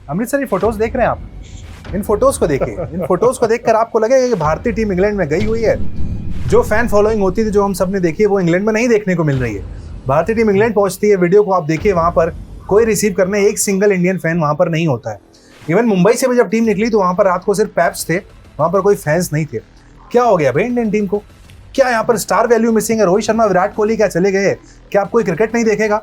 अमृतसर, ये फोटोज देख रहे हैं आप, इन फोटोज को देखिए, इन फोटोज को देखकर आपको लगेगा कि भारतीय टीम इंग्लैंड में गई हुई है। जो फैन फॉलोइंग होती थी, जो हम सब ने देखी है, वो इंग्लैंड में नहीं देखने को मिल रही है। भारतीय टीम इंग्लैंड पहुंचती है, वीडियो को आप देखिए, वहां पर कोई रिसीव करने एक सिंगल इंडियन फैन वहां पर नहीं होता है। इवन मुंबई से भी जब टीम निकली तो वहां पर रात को सिर्फ पैप्स थे, वहां पर कोई फैंस नहीं थे। क्या हो गया भाई इंडियन टीम को? क्या यहाँ पर स्टार वैल्यू मिसिंग है? रोहित शर्मा, विराट कोहली क्या चले गए? क्या आप कोई क्रिकेट नहीं देखेगा?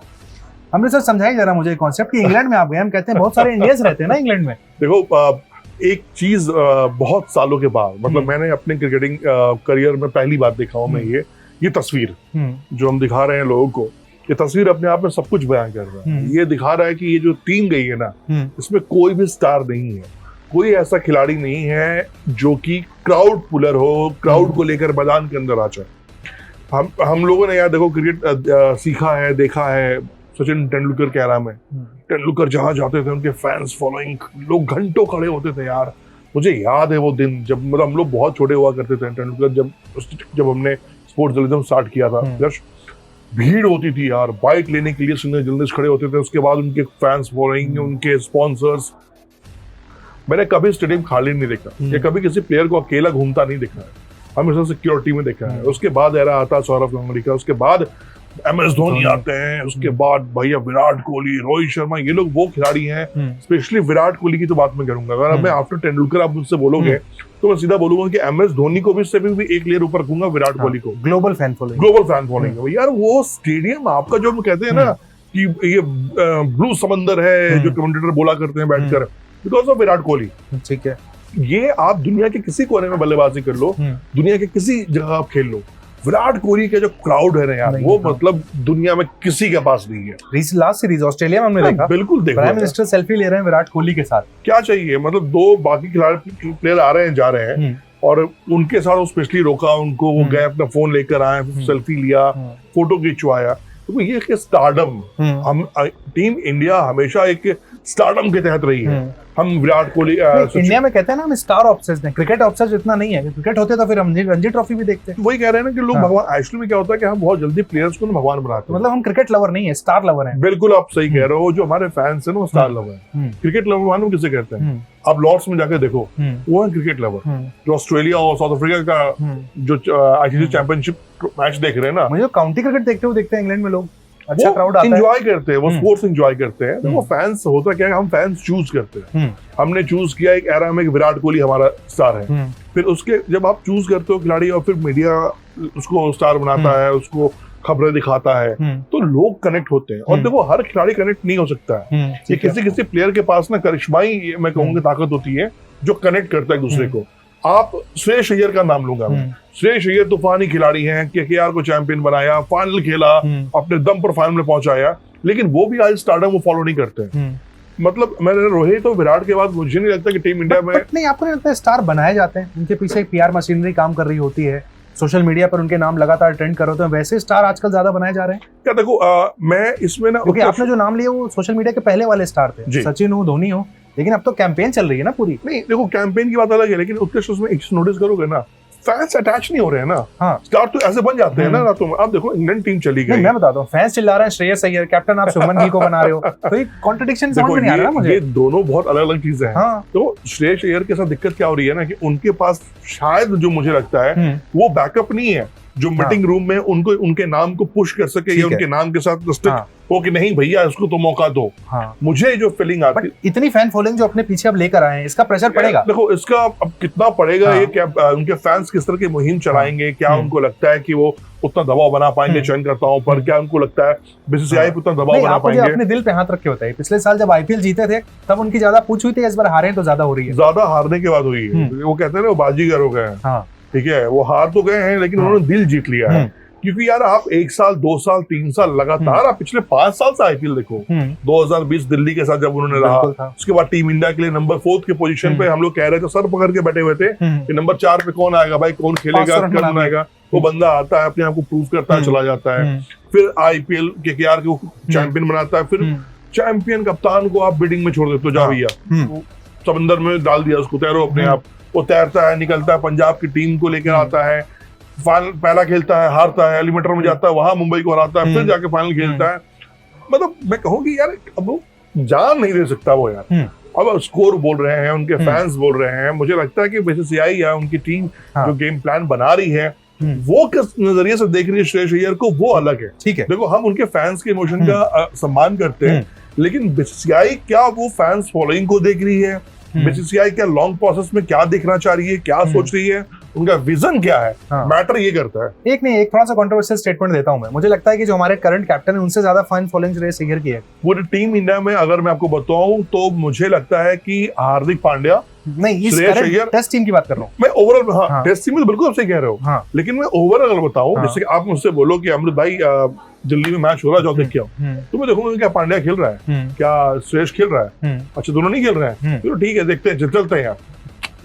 हमने सर समझाइए जरा मुझे कॉन्सेप्ट कि इंग्लैंड में आप गए, हम कहते हैं बहुत सारे इंडियंस रहते हैं ना इंग्लैंड में। देखो, एक चीज बहुत सालों के बाद, मतलब मैंने अपने क्रिकेटिंग करियर में पहली बार देखा हूँ मैं, ये तस्वीर जो हम दिखा रहे हैं लोगों को, ये तस्वीर अपने आप में सब कुछ बयां कर रहा है। ये दिखा रहा है कि ये जो टीम गई है ना, इसमें कोई भी स्टार नहीं है, कोई ऐसा खिलाड़ी नहीं है जो कि क्राउड पुलर हो, क्राउड को लेकर मैदान के अंदर आ जाए। हम लोगों ने यार देखो क्रिकेट सीखा है, देखा है, सचिन तेंदुलकर के एरा में तेंदुलकर जहां जाते थे उनके फैंस फॉलोइंग लोग घंटों खड़े होते थे यार। मुझे याद है वो दिन जब मतलब हम लोग बहुत छोटे हुआ करते थे, तेंदुलकर जब हमने स्पोर्ट्स जर्नलिज्म स्टार्ट किया था, भीड़ होती थी यार, बाइक लेने के लिए सिंगल जर्नलिस्ट खड़े होते थे, उसके बाद उनके फैंस फॉलोइंग, उनके स्पॉन्सर्स। मैंने कभी स्टेडियम खाली नहीं देखा या कभी किसी प्लेयर को अकेला घूमता नहीं देखा है, हमेशा सिक्योरिटी में देखा है। उसके बाद एरा आता सौरव गांगुली का, उसके बाद MS धोनी आते हैं, उसके बाद भैया विराट कोहली, रोहित शर्मा, ये लोग वो खिलाड़ी हैं। स्पेशली विराट कोहली की तो बात मैं करूंगा, अगर मैं आफ्टर तेंदुलकर आप मुझसे बोलोगे तो मैं सीधा बोलूंगा कि MS धोनी को भी से भी एक लेयर ऊपर रखूंगा विराट कोहली को। ग्लोबल फैन फॉलोइंग यार वो स्टेडियम आपका जो हम कहते हैं ना कि ये ब्लू समंदर है, जो कमेंटेटर बोला करते हैं बैठकर, बिकॉज ऑफ विराट कोहली। ठीक है, ये आप दुनिया के किसी कोने में बल्लेबाजी कर लो, दुनिया के किसी जगह आप खेल लो, विराट कोहली का जो क्राउड है ना यार, वो मतलब दुनिया में किसी के पास नहीं है। लास्ट सीरीज ऑस्ट्रेलिया में हमने देखा, बिल्कुल देखो, प्राइम मिनिस्टर सेल्फी ले रहे हैं विराट कोहली के साथ। क्या चाहिए, मतलब दो बाकी खिलाड़ी प्लेयर आ रहे हैं, जा रहे हैं, और उनके साथ वो स्पेशली रोका उनको, वो गए अपना फोन लेकर आए, सेल्फी लिया, फोटो खिंचवाया। तो ये कि स्टारडम, हम टीम इंडिया हमेशा एक स्टारडम के तहत रही है। हम विराट कोहली इंडिया में कहते हैं ना हम स्टार ऑब्सेस्ड हैं, क्रिकेट ऑब्सेस्ड इतना नहीं है। क्रिकेट होते तो फिर हम रणजी ट्रॉफी भी देखते हैं। वही कह रहे हैं ना कि लोग भगवान, एक्चुअली में क्या होता है कि हम बहुत जल्दी प्लेयर्स को भगवान बनाते हैं। मतलब हम क्रिकेट लवर नहीं है, स्टार लवर हैं। बिल्कुल आप सही कह रहे हो, जो हमारे फैंस हैं ना वो स्टार लवर हैं। क्रिकेट लवर मालूम किसे कहते हैं? आप लॉर्ड्स में जाकर देखो, वो है क्रिकेट लवर। जो ऑस्ट्रेलिया और साउथ अफ्रीका का जो ICC चैंपियनशिप मैच देख रहे हैं ना, मुझे काउंटी क्रिकेट देखते हैं इंग्लैंड में लोग, अच्छा क्राउड आता है, एंजॉय करते हैं, वो स्पोर्ट्स एंजॉय करते हैं। वो फैंस होता क्या है, हम फैंस चूज करते हैं। हमने चूज किया एक एरा में विराट कोहली हमारा स्टार है, फिर उसके जब आप चूज करते हो खिलाड़ी और फिर मीडिया उसको स्टार बनाता है, उसको खबरें दिखाता है, तो लोग कनेक्ट होते हैं। और देखो हर खिलाड़ी कनेक्ट नहीं हो सकता है, ये किसी प्लेयर के पास ना करिश्माई मैं कहूँगी ताकत होती है जो कनेक्ट करता है एक दूसरे को। आप श्रेयस अय्यर का नाम लूंगा मैं, श्रेयस अय्यर तूफानी खिलाड़ी हैं, KKR को चैंपियन बनाया, फाइनल खेला, अपने दम पर फाइनल में पहुंचाया, लेकिन वो भी आज स्टारडम वो फॉलो नहीं करते। मतलब मैंने रोहित और विराट के बाद मुझे नहीं लगता कि टीम इंडिया में नहीं, आपको नहीं लगता स्टार बनाए जाते हैं, उनके पीछे एक PR मशीनरी काम कर रही होती है, सोशल मीडिया पर उनके नाम लगातार ट्रेंड कर रहे होते हैं, वैसे स्टार आजकल ज्यादा बनाए जा रहे हैं क्या? देखो मैं इसमें ना, क्योंकि आपने जो नाम लिया वो सोशल मीडिया के पहले वाले स्टार थे, सचिन हो, धोनी हो, लेकिन अब तो कैंपेन चल रही है ना पूरी। नहीं देखो कैंपेन की बात अलग है, लेकिन उत्कृष्ट उसमें एक चीज नोटिस करोगे ना, फैंस अटैच नहीं हो रहे हैं ना। हाँ, स्टार तो ऐसे बन जाते हैं ना रातों में। अब देखो इंग्लैंड टीम चली गई, मैं बताता हूँ, फैंस चिल्ला रहे हैं श्रेयस अय्यर कैप्टन, आप शुभमन गिल को बना रहे हो, तो ये कॉन्ट्रडिक्शन समझ में नहीं आ रहा मुझे। ये दोनों बहुत अलग अलग चीजें हैं। हाँ। तो श्रेयस अय्यर के साथ दिक्कत क्या हो रही है ना कि उनके पास शायद जो मुझे लगता है वो बैकअप नहीं है जो मीटिंग रूम में उनको उनके नाम को पुश कर सके या उनके नाम के साथ हो कि नहीं भैया इसको तो मौका दो। हाँ। मुझे जो फीलिंग आती है, इतनी फैन फॉलोइंग जो अपने पीछे अब लेकर आए हैं, इसका प्रेशर पड़ेगा। देखो इसका अब कितना पड़ेगा, ये क्या उनके फैंस किस तरह की मुहिम चलाएंगे, क्या उनको लगता है कि वो उतना दबाव बना पाएंगे चयनकर्ताओं पर, क्या उनको लगता है BCCI पर उतना दबाव बना पाएंगे? अपने दिल पे हाथ रखे होता है। पिछले साल जब IPL जीते थे तब उनकी ज्यादा पूछ हुई थी, इस बार हारे तो ज्यादा हो रही है। ज्यादा हारने के बाद हुई है, वो कहते हैं ना वो बाजीगर हो गए हैं। ठीक है, वो हार तो गए हैं लेकिन उन्होंने दिल जीत लिया है। क्योंकि यार आप 1 साल 2 साल 3 साल लगातार, आप पिछले 5 साल से IPL देखो, 2020 दिल्ली के साथ जब उन्होंने रहा, उसके बाद टीम इंडिया के लिए नंबर 4 की पोजीशन पे हम लोग कह रहे थे, सर पकड़ के बैठे हुए थे कि नंबर 4 पे कौन आएगा भाई, कौन खेलेगा, कौन आएगा। वो बंदा आता है, अपने आप को प्रूव करता है, चला जाता है, फिर IPL KKR को चैंपियन बनाता है, फिर चैंपियन कप्तान को आप बिडिंग में छोड़ देते हो, जा भैया समंदर में डाल दिया उसको, तैरो अपने आप। वो तैरता है, निकलता है, पंजाब की टीम को लेकर आता है, फाइनल पहला खेलता है, हारता है, एलिमिनेटर में जाता है, वहां मुंबई को हराता है, फिर जाके फाइनल खेलता है। मतलब मैं कहूँ कि यार अब वो जान नहीं दे सकता वो यार। अब स्कोर बोल रहे हैं, उनके फैंस बोल रहे हैं, मुझे लगता है कि बीसीसीआई या उनकी टीम जो गेम प्लान बना रही है वो किस नजरिए से देख रही है श्रेयस अय्यर को, वो अलग है। ठीक है, देखो हम उनके फैंस के इमोशन का सम्मान करते हैं, लेकिन बीसीसीआई क्या वो फैंस फॉलोइंग को देख रही है? बीसीसीआई क्या लॉन्ग प्रोसेस में क्या देखना चाह रही है, क्या सोच रही है, उनका विजन क्या है? मैटर ये करता है। एक थोड़ा सा कंट्रोवर्शियल स्टेटमेंट देता हूं मैं। मुझे लगता है कि जो हमारे करंट कैप्टन है उनसे ज्यादा फैन फॉलोइंग श्रेयस अय्यर की है। पूरी टीम इंडिया में अगर मैं आपको बताऊं तो मुझे लगता है कि हार्दिक पांड्या, नहीं, इस करंट टेस्ट टीम की बात कर रहा हूं मैं ओवरऑल। टेस्ट टीम में बिल्कुल आप सही कह रहे हो, लेकिन मैं ओवरऑल अगर बताऊं, जैसे कि आप मुझसे बोलो कि अमृत भाई दिल्ली में मैच हो रहा है, जाओ देख के आओ, तो मैं देखूंगा क्या पांड्या खेल रहा है, क्या श्रेयस खेल रहा है, अच्छा दोनों नहीं खेल रहे हैं, चलो ठीक है देखते हैं, चलते हैं यार।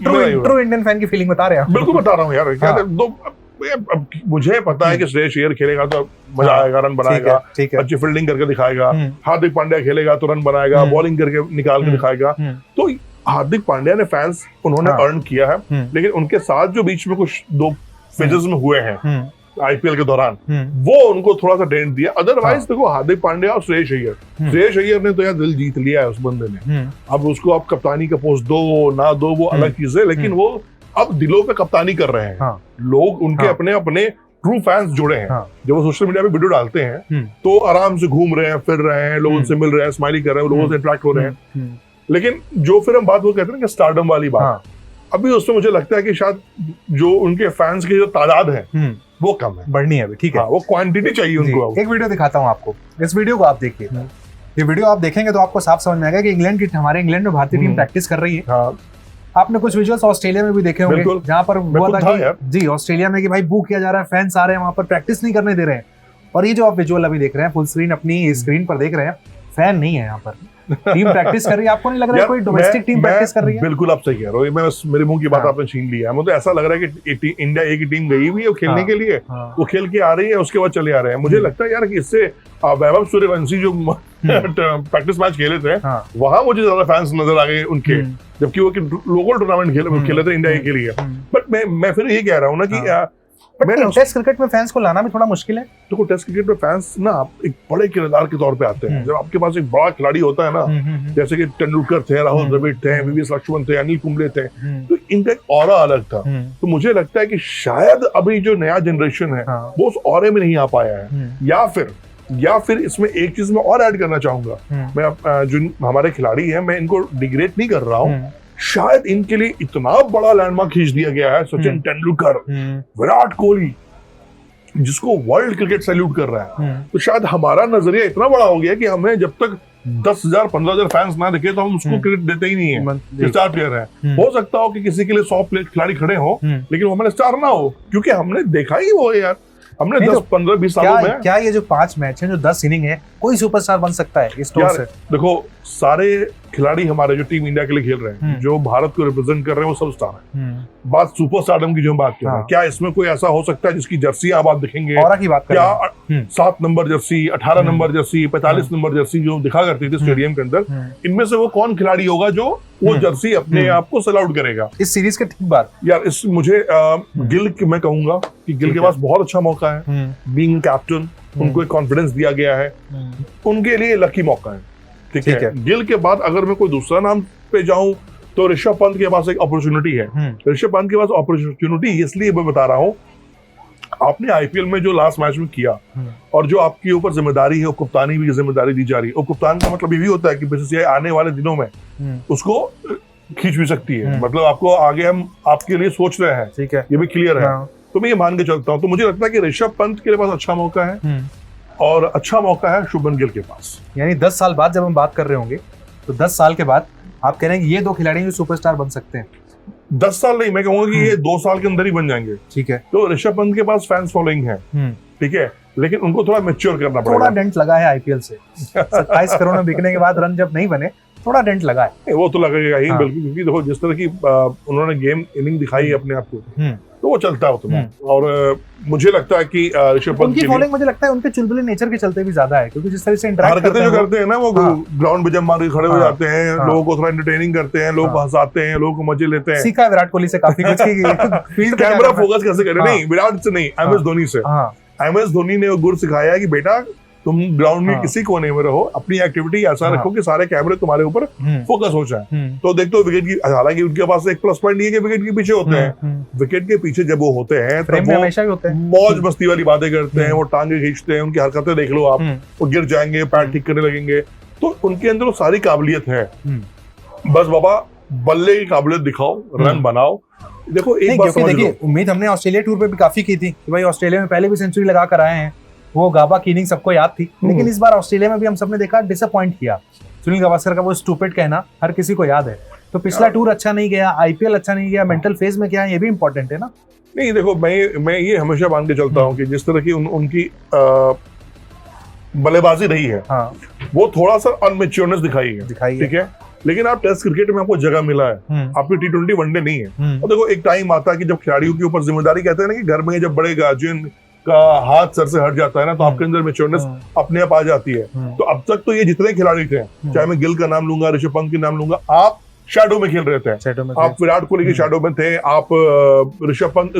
ट्रू इंडियन फैन की फीलिंग बता रहे हैं। बिल्कुल बता रहा हूँ यार, क्या अब मुझे पता है कि श्रेयस अय्यर खेलेगा तो मजा आएगा, रन बनाएगा, अच्छी फील्डिंग करके दिखाएगा। हार्दिक पांड्या खेलेगा तो रन बनाएगा, बॉलिंग करके निकाल के दिखाएगा। तो हार्दिक पांड्या ने फैंस उन्होंने अर्न किया है, लेकिन उनके साथ जो बीच में कुछ 2 फेजेस में हुए हैं आईपीएल के दौरान, वो उनको थोड़ा सा डेंट दिया। अदरवाइज देखो हार्दिक पांड्या और श्रेयस अय्यर ने तो यार दिल जीत लिया है उस बंदे ने। अब उसको आप कप्तानी का पोस्ट दो ना दो वो अलग चीज है, लेकिन वो अब दिलों पे कप्तानी कर रहे हैं। लोग उनके अपने अपने ट्रू फैंस जुड़े हैं। जब वो सोशल मीडिया पे वीडियो डालते हैं तो आराम से घूम रहे हैं, फिर रहे हैं, लोगों से मिल रहे हैं, स्माइली कर रहे हैं, लोगों से इंटरेक्ट हो रहे हैं। लेकिन जो फिर हम बात वो कहते हैं ना कि स्टारडम वाली बात, अभी उसमें मुझे लगता है कि शायद जो उनके फैंस की जो तादाद है वो कम है, बढ़नी है अभी। ठीक है, वो क्वांटिटी चाहिए उनको। एक वीडियो दिखाता हूँ आपको, इस वीडियो को आप देखिए। ये वीडियो आप देखेंगे तो आपको साफ समझ में आएगा कि हमारे इंग्लैंड में भारतीय टीम प्रैक्टिस कर रही है। आपने कुछ विजुअल्स ऑस्ट्रेलिया में भी देखे होंगे जहां पर हुआ था कि जी ऑस्ट्रेलिया में कि भाई बू किया जा रहा है, फैंस आ रहे हैं वहां पर, प्रैक्टिस नहीं करने दे रहे हैं। और ये जो आप विजुअल अभी देख रहे हैं फुल स्क्रीन अपनी स्क्रीन पर देख रहे हैं, फैन नहीं है यहाँ पर, टीम प्रैक्टिस कर रही है। आपको नहीं लग रहा है कोई डोमेस्टिक टीम प्रैक्टिस कर रही है? बिल्कुल आप सही कह रहे हो, मैं मेरे मुंह की बात आपने छीन लिया है। मुझे ऐसा लग रहा है कि इंडिया एक ही टीम गई हुई है खेलने के लिए, वो खेल के आ रही है, उसके बाद चले आ रहे हैं। मुझे लगता है यार कि इससे वैभव सूर्यवंशी जो प्रैक्टिस मैच खेले थे वहां मुझे ज्यादा फैंस नजर आ गए उनके, जबकि वो लोकल टूर्नामेंट खेले थे इंडिया के लिए। बट मैं फिर ये कह रहा हूँ ना कि टेस्ट क्रिकेट में फैंस को लाना भी थोड़ा मुश्किल है। देखो टेस्ट क्रिकेट में फैंस ना एक बड़े किरदार के तौर पे आते हैं। जब आपके पास एक बड़ा खिलाड़ी होता है ना, जैसे कि तेंदुलकर थे, राहुल द्रविड़ थे, वीवीएस लक्ष्मण थे, अनिल कुंबले थे, तो इनका एक ऑरा अलग था। तो मुझे लगता है कि शायद अभी जो नया जनरेशन है वो उस ऑरे में नहीं आ पाया है। या फिर इसमें एक चीज मैं और ऐड करना चाहूंगा, मैं जो हमारे खिलाड़ी हैं मैं इनको डिग्रेड नहीं कर रहा हूँ, शायद इनके लिए इतना बड़ा लैंडमार्क खींच दिया गया है सचिन तेंदुलकर, विराट कोहली, जिसको वर्ल्ड क्रिकेट सैल्यूट कर रहा है। तो शायद हमारा नजरिया इतना बड़ा हो गया कि हमें जब तक 10,000 15,000 फैंस ना दिखे तो हम उसको क्रिकेट देते ही नहीं है। स्टार प्लेयर है, हो सकता हो कि किसी के लिए 100 खिलाड़ी खड़े हो, लेकिन वो हमारे स्टार ना हो, क्योंकि हमने देखा ही वो यार, हमने 10 15 20 सालों में क्या ये जो 5 मैच है, जो 10 इनिंग है, कोई सुपरस्टार बन सकता है इस टूर से? देखो सारे खिलाड़ी हमारे जो टीम इंडिया के लिए खेल रहे हैं, जो भारत को रिप्रेजेंट कर रहे हैं, वो सब स्टार हैं। बात सुपरस्टारडम की जो हम बात कर रहे हैं, क्या इसमें कोई ऐसा हो सकता है जिसकी जर्सी आप दिखेंगे? ऑरा की बात कर रहे हैं। क्या 7 number Jersey, 18 number Jersey, 45 number Jersey जो दिखा करती थी स्टेडियम के अंदर, इनमें से वो कौन खिलाड़ी होगा जो वो जर्सी अपने आप को सेल आउट करेगा इस सीरीज के ठीक बाद? यार इस मुझे गिल मैं कहूंगा कि गिल के पास बहुत अच्छा मौका है, बीइंग कैप्टन उनको एक कॉन्फिडेंस दिया गया है, उनके लिए लकी मौका है। ठीक है, गिल के बाद अगर मैं कोई दूसरा नाम पे जाऊं तो ऋषभ पंत के पास एक अपॉर्चुनिटी है। ऋषभ पंत के पास अपॉर्चुनिटी इसलिए मैं बता रहा हूं, आपने आईपीएल में जो लास्ट मैच में किया और जो आपके ऊपर जिम्मेदारी है, कप्तानी भी जिम्मेदारी दी जा रही है, और कप्तान का मतलब ये भी होता है कि बीसीसीआई आने वाले दिनों में उसको खींच भी सकती है, मतलब आपको आगे हम आपके लिए सोच रहे हैं। ठीक है, ये भी क्लियर है। तो मैं ये मान के चलता हूँ, तो मुझे लगता है कि ऋषभ पंत के पास अच्छा मौका है और अच्छा मौका है शुभमन गिल के पास। यानी 10 साल बाद जब हम बात कर रहे होंगे तो 10 साल के बाद आप कह रहे हैं कि ये 2 खिलाड़ी जो सुपरस्टार बन सकते हैं। 10 साल नहीं, मैं कहूंगा कि ये 2 साल के अंदर ही बन जाएंगे। ठीक है, तो ऋषभ पंत के पास फैंस फॉलोइंग है, ठीक है, लेकिन उनको थोड़ा मैच्योर करना पड़ेगा। थोड़ा डेंट लगा है आईपीएल से 27 करोड़ में बिकने के बाद रन जब नहीं बने, थोड़ा डेंट लगा है। वो तो लगेगा ही, बिल्कुल, क्योंकि देखो जिस तरह की उन्होंने गेम इनिंग दिखाई अपने आप को, तो वो चलता है उतना। और मुझे लगता है कि ऋषभ पंत की फॉलोइंग मुझे लगता है उनके चुलबुले नेचर के चलते भी ज्यादा है, क्योंकि जिस तरह से इंटरेक्ट करते हैं ना, वो ग्राउंड पे जब मार के खड़े हो जाते हैं, लोगों को थोड़ा एंटरटेनिंग करते हैं, लोग हंसाते हैं, लोगों को मजे लेते हैं। सीखा है विराट कोहली से काफी कुछ की फील्ड पे कैमरा फोकस कैसे करें। नहीं, विराट से नहीं, एमएस धोनी से। एमएस धोनी ने वो गुर सिखाया है कि बेटा तुम ग्राउंड में हाँ। किसी कोने में रहो, अपनी एक्टिविटी ऐसा हाँ। रखो कि सारे कैमरे तुम्हारे ऊपर फोकस हो जाए। तो देखते हो विकेट की, हालांकि उनके पास एक प्लस पॉइंट नहीं है कि विकेट के पीछे होते हैं, विकेट के पीछे जब वो होते हैं फ्रेम तब में वो हमेशा ही होते हैं। मौज मस्ती वाली बातें करते हैं, वो टांगे खींचते हैं, उनकी हरकतें देख लो आप, वो गिर जाएंगे, पैर ठीक करने लगेंगे, तो उनके अंदर वो सारी काबिलियत है। बस बाबा बल्ले की काबिलियत दिखाओ, रन बनाओ। देखो एक बात समझ लो, देखिए उम्मीद हमने ऑस्ट्रेलिया टूर पे भी काफी की थी कि भाई ऑस्ट्रेलिया में पहले भी सेंचुरी लगा कर आए हैं, वो गाबा कीनिंग सबको याद थी, लेकिन इस बार ऑस्ट्रेलिया में भी हम सबने देखा डिसअपॉइंट किया। सुनील गावस्कर का वो स्टूपिड कहना हर किसी को याद है। तो पिछला टूर अच्छा नहीं गया, आईपीएल अच्छा नहीं गया, मेंटल फेज में क्या है ये भी इंपॉर्टेंट है ना। नहीं देखो मैं ये हमेशा मान के चलता हूँ कि जिस तरह की उनकी बल्लेबाजी रही है, हाँ, वो थोड़ा सा अनमेच्योरनेस दिखाई है, ठीक है, लेकिन आप टेस्ट क्रिकेट में आपको जगह मिला है, आपकी T20 वनडे नहीं है। और देखो एक टाइम आता है कि जब खिलाड़ियों के ऊपर जिम्मेदारी, कहते हैं ना कि घर में जब बड़े गार्जियन का हाथ सर से हट जाता है ना, तो आपके अंदर मेच्योरनेस अपने आप आ जाती है। तो अब तक तो ये जितने खिलाड़ी थे, चाहे मैं गिल का नाम लूंगा, ऋषभ पंत के नाम लूंगा, आप शैडो में खेल रहे थे, आप विराट कोहली के शैडो में थे, आप ऋषभ पंत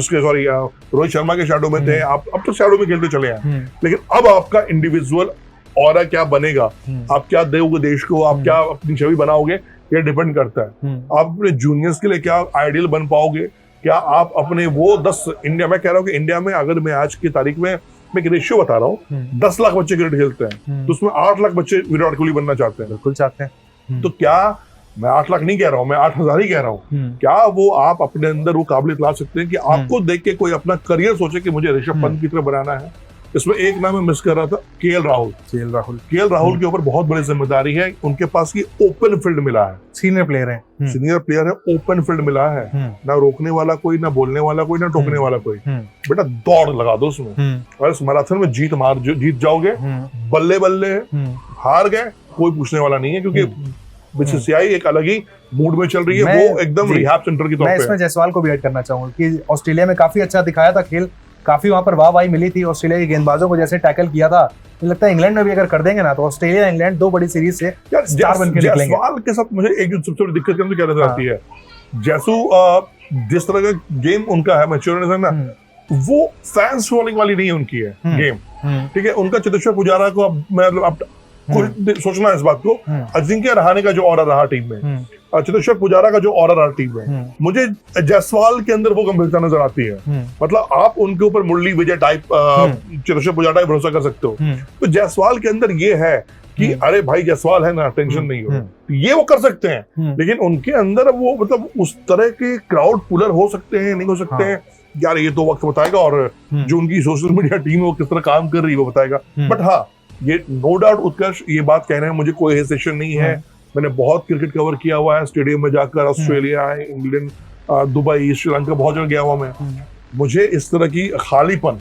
रोहित शर्मा के शैडो में थे, आप अब तो शैडो में खेलते चले हैं। लेकिन अब आपका इंडिविजुअल ऑरा क्या बनेगा, आप क्या दोगे देश को, आप क्या अपनी छवि बनाओगे, ये डिपेंड करता है। आप अपने जूनियर्स के लिए क्या आइडियल बन पाओगे, क्या आप अपने वो 10 इंडिया, मैं कह रहा हूँ कि इंडिया में अगर मैं आज की तारीख में मैं एक रेशियो बता रहा हूँ, 10 लाख बच्चे क्रिकेट खेलते हैं, तो उसमें 8 लाख बच्चे विराट कोहली बनना चाहते हैं। बिल्कुल चाहते हैं। तो क्या मैं 8 लाख नहीं कह रहा हूँ, मैं 8,000 ही कह रहा हूँ, क्या वो आप अपने अंदर वो काबिलियत ला सकते हैं कि आपको देख के कोई अपना करियर सोचे कि मुझे ऋषभ पंत की तरह बनाना है। इसमें एक नाम मैं मिस कर रहा था, केएल राहुल के ऊपर बहुत बड़ी जिम्मेदारी है। उनके पास की ओपन फील्ड मिला है, सीनियर प्लेयर है, ओपन फील्ड मिला है, ना रोकने वाला कोई, ना बोलने वाला कोई, ना टोकने वाला कोई। बेटा दौड़ लगा दो उसमें, और इस मैराथन में जीत जाओगे, बल्ले बल्ले हार गए कोई पूछने वाला नहीं है, क्योंकि बीसीसीआई एक अलग ही मूड में चल रही है, वो एकदम रिहैब सेंटर की तौर पे। मैं इसमें जायसवाल को भी ऐड करना चाहूंगा कि ऑस्ट्रेलिया में काफी अच्छा दिखाया था खेल, काफी वहां पर वाहवाही मिली थी, ऑस्ट्रेलिया के गेंदबाजों को जैसे टैकल किया था। मुझे लगता है इंग्लैंड में भी अगर कर देंगे ना, तो ऑस्ट्रेलिया इंग्लैंड 2 बड़ी सीरीज से स्टार बन के निकलेंगे। जायसवाल के साथ मुझे एक सबसे बड़ी दिक्कत क्या नजर आती है, जैसू जिस तरह का गेम उनका है, मैच्योरनेस है ना, वो फैंस फॉलोइंग वाली नहीं उनकी है गेम, ठीक है। उनका चेतेश्वर पुजारा को अब सोचना है इस बात को, अजिंक्य रहाणे का जो ऑरा रहा टीम में, चेतेश्वर पुजारा का जो ऑरा रहा टीम में, मुझे जायसवाल के अंदर वो गंभीरता नजर आती है। मतलब आप उनके ऊपर मुरली विजय टाइप, चेतेश्वर पुजारा टाइप भरोसा कर सकते हो, तो जायसवाल के अंदर ये है कि अरे भाई जायसवाल है ना, टेंशन नहीं हो, ये वो कर सकते हैं। लेकिन उनके अंदर वो मतलब उस तरह के क्राउड पुलर हो सकते हैं, नहीं हो सकते हैं, यार ये तो वक्त बताएगा, और जो उनकी सोशल मीडिया टीम है वो किस तरह काम कर रही है वो बताएगा। बट हाँ, ये नो डाउट उत्कर्ष ये बात कहना है, मुझे कोई हेजिटेशन नहीं है। मैंने बहुत क्रिकेट कवर किया हुआ है, स्टेडियम में जाकर, ऑस्ट्रेलिया, इंग्लैंड, दुबई, श्रीलंका, बहुत जगह गया हुआ मैं। मुझे इस तरह की खालीपन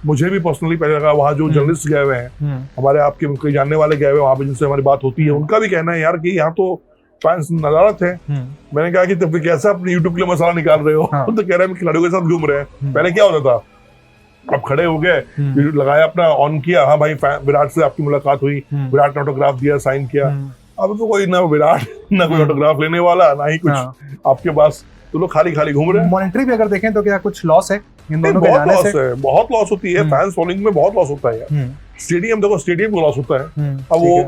मुझे भी पर्सनली पहले लगा। वहाँ जो जर्नलिस्ट गए हुए हैं, हमारे आपके कोई जानने वाले गए हुए वहाँ पे, जिनसे हमारी बात होती है, उनका भी कहना है यार कि यहाँ तो फैंस नदारत है। मैंने कहा कि तो फिर कैसा अपने यूट्यूब के लिए मसाला निकाल रहे हो? तो कह रहे हैं खिलाड़ियों के साथ घूम रहे हैं। पहले क्या होता था, अब खड़े हो गए, लगाया अपना ऑन किया, हाँ भाई विराट से आपकी मुलाकात हुई, विराट ने ऑटोग्राफ दिया, साइन किया। अब तो कोई ना विराट, ना कोई ऑटोग्राफ लेने वाला, ना ही कुछ आपके पास, तो लोग खाली खाली घूम रहे हैं। मॉनेटरी भी अगर देखें तो क्या कुछ लॉस है इन दोनों के जाने से? बहुत लॉस होती है, फैंस फॉलोइंग में बहुत लॉस होता है। स्टेडियम देखो, स्टेडियम को लॉस होता है। अब वो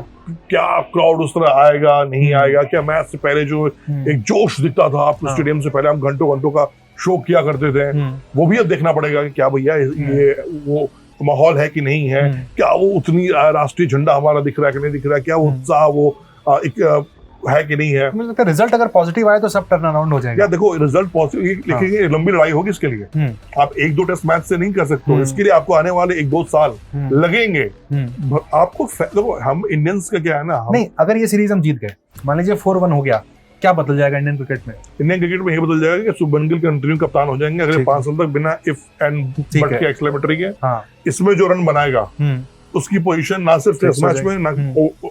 क्या क्राउड उस तरह आएगा नहीं आएगा, क्या मैच से पहले जो एक जोश दिखता था आपको स्टेडियम से पहले, हम घंटों घंटों का शो किया करते थे, वो भी अब देखना पड़ेगा कि क्या भैया ये वो माहौल है कि नहीं है, क्या वो उतनी राष्ट्रीय झंडा हमारा दिख रहा है कि नहीं दिख रहा है, क्या वो उत्साह वो एक है कि नहीं है। मुझे लगता है रिजल्ट अगर पॉजिटिव आए तो सब टर्न अराउंड हो जाएगा। या देखो रिजल्ट पॉजिटिव, लेकिन लंबी लड़ाई होगी इसके लिए। आप 1-2 टेस्ट मैच से नहीं कर सकते हो, इसके लिए आपको आने वाले 1-2 साल लगेंगे। आपको देखो, हम इंडियंस का क्या है ना, नहीं अगर ये सीरीज हम जीत गए, मान लीजिए 4-1 हो गया, क्या बदल जाएगा इंडियन क्रिकेट में? इंडियन क्रिकेट में ये बदल जाएगा कि शुभमन गिल कंटिन्यू कप्तान हो जाएंगे अगले 5 साल तक, बिना इफ एंड बट के एक्सक्लेमेटरी के। इसमें जो रन बनाएगा उसकी पोजीशन ना सिर्फ टेस्ट मैच में, ना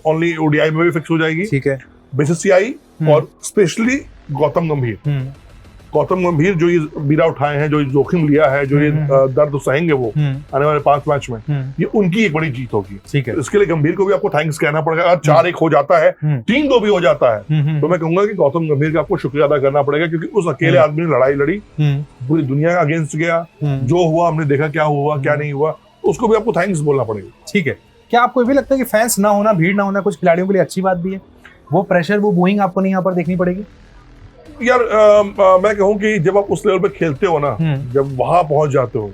ओनली ओडीआई में भी फिक्स हो जाएगी। ठीक है। बीसीसीआई और स्पेशली गौतम गंभीर जो ये बीरा उठाए हैं, जो जोखिम लिया है, जो ये दर्द सहेंगे वो आने वाले 5 मैच में, ये उनकी एक बड़ी जीत होगी। ठीक है। इसके लिए गंभीर को भी आपको थैंक्स कहना पड़ेगा। अगर 4-1 हो जाता है, 3-2 भी हो जाता है, तो मैं कहूंगा कि गौतम गंभीर का आपको शुक्रिया अदा करना पड़ेगा, क्योंकि उस अकेले आदमी ने लड़ाई लड़ी, पूरी दुनिया अगेंस्ट गया, जो हुआ हमने देखा, क्या हुआ क्या नहीं हुआ, उसको भी आपको थैंक्स बोलना पड़ेगा। ठीक है। क्या आपको भी लगता है कि फैंस ना होना, भीड़ ना होना कुछ खिलाड़ियों के लिए अच्छी बात भी है? वो प्रेशर, वो बूइंग आपको नहीं यहाँ पर देखनी पड़ेगी? यार मैं कहूँ कि जब आप उस लेवल पे खेलते हो ना, जब वहां पहुंच जाते हो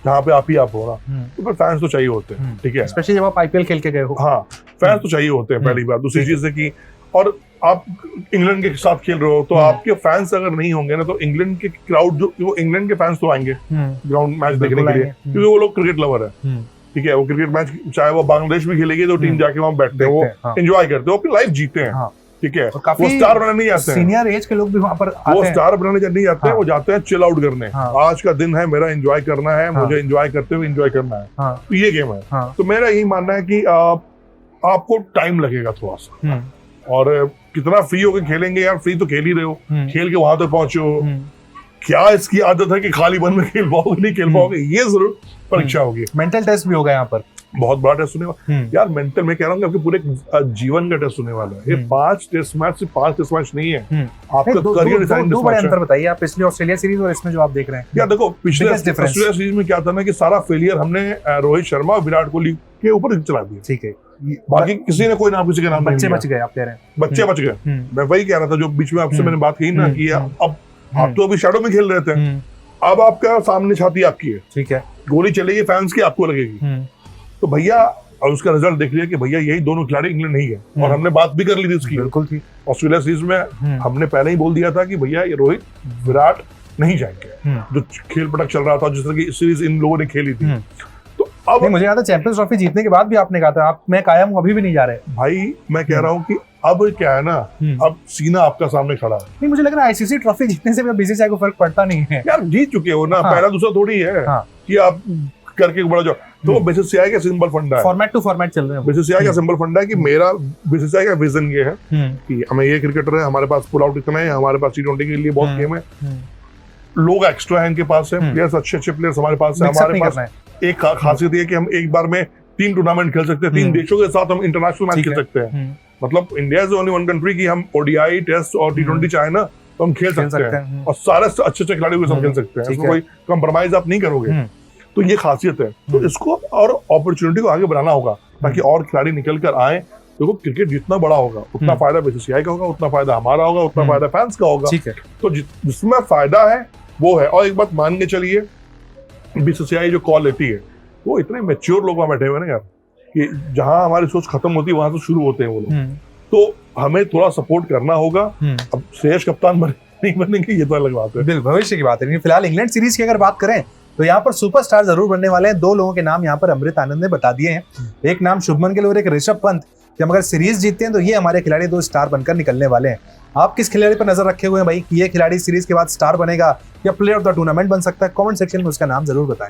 जहाँ पे आप ही आप हो ना, तो फिर फैंस तो चाहिए होते हैं, ठीक है। स्पेशली जब आप आईपीएल खेल के गए हो। हाँ, फैंस तो चाहिए होते हैं, पहली बात। दूसरी चीज है कि और आप इंग्लैंड के साथ खेल रहे हो तो आपके फैंस अगर नहीं होंगे ना, तो इंग्लैंड के क्राउड जो, वो इंग्लैंड के फैंस तो आएंगे ग्राउंड मैच देखने के लिए, क्योंकि वो लोग क्रिकेट लवर है, ठीक है। वो क्रिकेट मैच चाहे वो बांग्लादेश में खेलेगी तो टीम जाके वहां बैठते हैं, वो एंजॉय करते हैं, वो अपनी लाइफ जीते हैं, ठीक है। वो स्टार बनाने नहीं जाते हैं, सीनियर एज के लोग भी वहां पर आते हैं। वो स्टार बनाने नहीं जाते हैं, वो जाते हैं चिल आउट करने। आज का दिन है, मेरा एंजॉय करना है, मुझे एंजॉय करते हुए एंजॉय करना है, तो ये गेम है। तो मेरा यही मानना है कि आपको टाइम लगेगा थोड़ा सा, और कितना फ्री होकर खेलेंगे यार, फ्री तो खेल ही रहे हो, खेल के वहां तक पहुंचे हो, क्या इसकी आदत है कि खाली बन में खेल पाओगे नहीं खेल पाओगे, ये जरूर परीक्षा होगी। मेंटल टेस्ट भी होगा यहाँ पर, बहुत बड़ा टेस्ट होने वाला यार। मेंटल मैं कह रहा हूँ कि आपके पूरे जीवन का टेस्ट होने वाला है। ये 5 टेस्ट मैच सिर्फ 5 टेस्ट मैच नहीं है, आपका करियर डिसाइडिंग। दो बड़े अंतर बताइए आप, पिछली ऑस्ट्रेलिया सीरीज और इसमें जो आप देख रहे हैं। यार देखो, पिछले ऑस्ट्रेलिया सीरीज में क्या था ना कि सारा फेलियर हमने रोहित शर्मा और विराट कोहली के ऊपर चला दिया, ठीक है। बाकी किसी ने कोई नाम, किसी के नाम बच्चे बच गए, आप कह रहे हैं बच्चे बच गए। मैं वही कह रहा था जो बीच में आपसे मैंने बात कही ना कि अब आप तो अभी शैडो में खेल रहे थे, अब आपका सामने छाती आपकी है, ठीक है, गोली चलेगी फैंस की, आपको लगेगी। तो भैया, और उसका रिजल्ट देख लिया कि भैया यही दोनों खिलाड़ी इंग्लैंड नहीं है, और हमने बात भी कर ली थी उसकी, बिल्कुल थी। ऑस्ट्रेलिया सीरीज में हमने पहले ही बोल दिया था कि भैया ये रोहित विराट नहीं जाएंगे, जो खेल पटक चल रहा था, जिस तरह की सीरीज इन लोगों ने खेली थी। तो अब मुझे याद है चैंपियंस ट्रॉफी जीतने के बाद भी आपने कहा था आप, मैं कायम हूं, अभी भी नहीं जा रहे। भाई मैं कह रहा हूँ कि अब क्या है ना, अब सीना आपका सामने खड़ा है। नहीं, मुझे लग रहा है आईसीसी ट्रॉफी जीतने से बीसीसीआई को फर्क पड़ता नहीं है यार, जीत चुके हो ना, पहला दूसरा थोड़ी है कि आप करके बड़ा जाओ। तो बीसीसीआई का सिंपल फंडा है, फॉर्मेट टू फॉर्मेट चल रहे हैं। बीसीसीआई का सिंपल फंडा है कि मेरा बीसीसीआई का विजन ये है कि हमें ये क्रिकेटर है, हमारे पास पुल आउट इतना है, हमारे पास T20 के लिए बहुत गेम है, लोग एक्स्ट्रा है इनके पास है, प्लेयर्स अच्छे प्लेयर्स हमारे पास है। हमारे पास एक खासियत है कि हम एक बार में 3 टूर्नामेंट खेल सकते हैं, 3 देशों के साथ हम इंटरनेशनल मैच खेल सकते हैं। मतलब India is only one country की हम ODI टेस्ट और T20 चाहे ना तो हम खेल सकते हैं, और सारे अच्छे खिलाड़ियों के साथ खेल सकते हैं, इसमें कोई कंप्रोमाइज आप नहीं करोगे। तो ये खासियत है, तो इसको और अपॉर्चुनिटी को आगे बढ़ाना होगा ताकि और खिलाड़ी निकल कर आए। देखो, क्रिकेट जितना बड़ा होगा उतना फायदा बीसीसीआई का होगा, उतना फायदा हमारा होगा, उतना फायदा फैंस का होगा, ठीक है। तो जिसमें फायदा है वो है। और एक बात मान के चलिए, बीसीसीआई जो कॉल लेती है वो इतने मैच्योर लोग वहां बैठे हुए ना यार, कि जहां हमारी सोच खत्म होती है वहां से शुरू होते हैं वो लोग। तो हमें थोड़ा सपोर्ट करना होगा। अब श्रेयस कप्तान नहीं बनेंगे ये तो अलग बात है, बिल्कुल भविष्य की बात है। फिलहाल इंग्लैंड सीरीज की अगर बात करें तो यहाँ पर सुपरस्टार जरूर बनने वाले हैं। 2 लोगों के नाम यहाँ पर अमृत आनंद ने बता दिए हैं, एक नाम शुभमन गिल और एक ऋषभ पंत, कि हम अगर सीरीज जीतते हैं तो ये हमारे खिलाड़ी 2 स्टार बनकर निकलने वाले हैं। आप किस खिलाड़ी पर नजर रखे हुए हैं भाई, कि ये खिलाड़ी सीरीज के बाद स्टार बनेगा या प्लेयर ऑफ द टूर्नामेंट बन सकता है? कमेंट सेक्शन में उसका नाम जरूर बताएं।